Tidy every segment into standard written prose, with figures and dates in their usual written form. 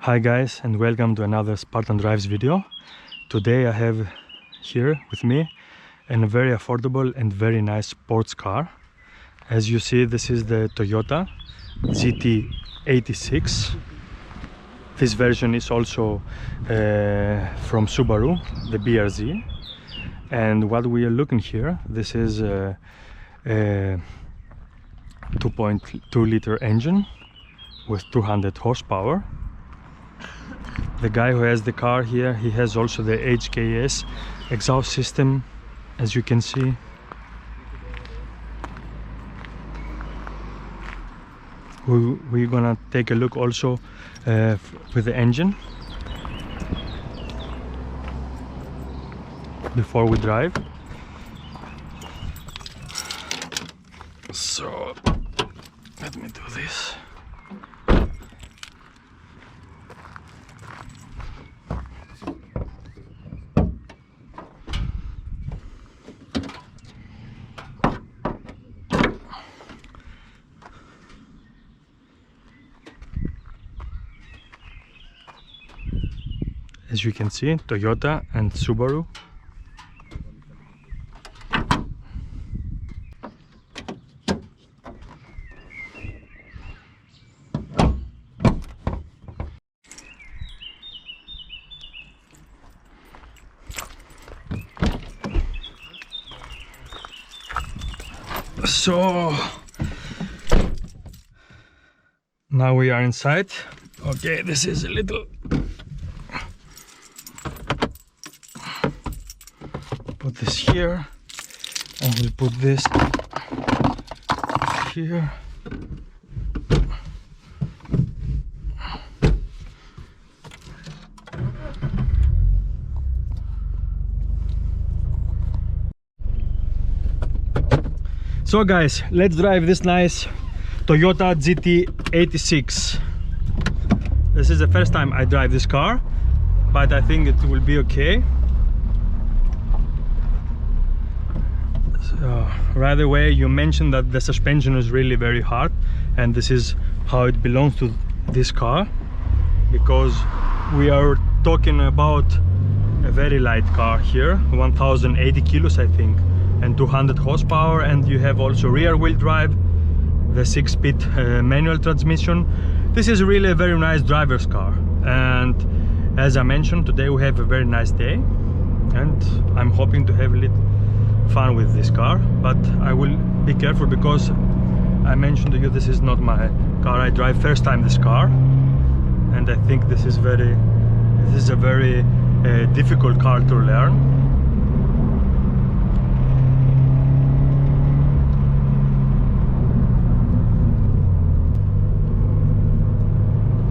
Hi guys, and welcome to another Spartan Drives video. Today I have here with me a very affordable and very nice sports car. As you see, this is the Toyota GT86. This version is also from Subaru, the BRZ. And what we are looking here, this is a 2.2 liter engine with 200 horsepower. The guy who has the car here, he has also the HKS exhaust system, as you can see. We're gonna take a look also with the engine before we drive. So let me do this. As you can see, Toyota and Subaru. So now we are inside. Okay, this is a little. Put this here, and we'll put this here. So guys, let's drive this nice Toyota GT86. This is the first time I drive this car, but I think it will be okay. Right away you mentioned that the suspension is really very hard, and this is how it belongs to this car, because we are talking about a very light car here, 1080 kilos I think, and 200 horsepower, and you have also rear wheel drive, the 6-speed manual transmission. This is really a very nice driver's car, and as I mentioned, today we have a very nice day, and I'm hoping to have a little fun with this car, but I will be careful because I mentioned to you this is not my car. I drive first time this car, and I think this is a very difficult car to learn.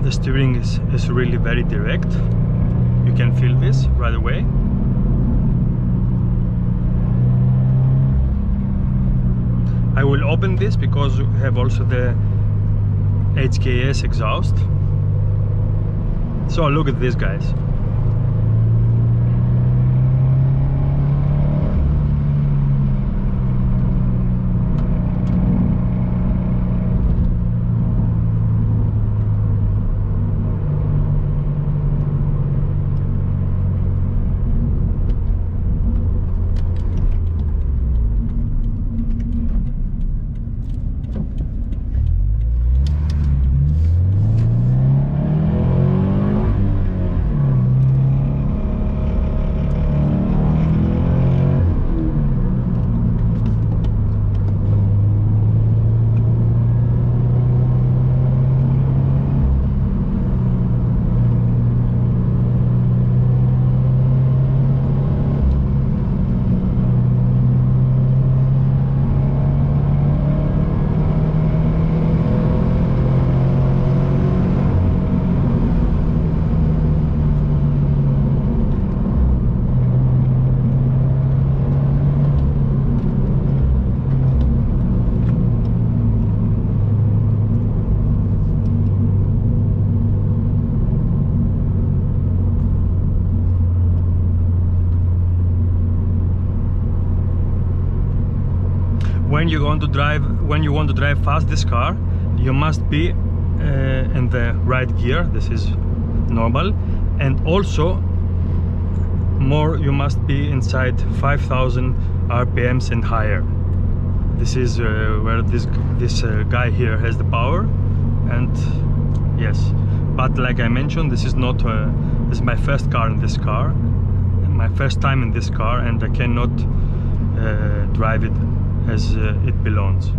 The steering is really very direct. You can feel this right away. I will open this because we have also the HKS exhaust. So look at this, guys. when you want to drive fast this car, you must be in the right gear. This is normal, and also more you must be inside 5,000 RPMs and higher. This is where this guy here has the power. And yes, but like I mentioned, this is not this is my first car in this car, my first time in this car, and I cannot drive it as it belongs.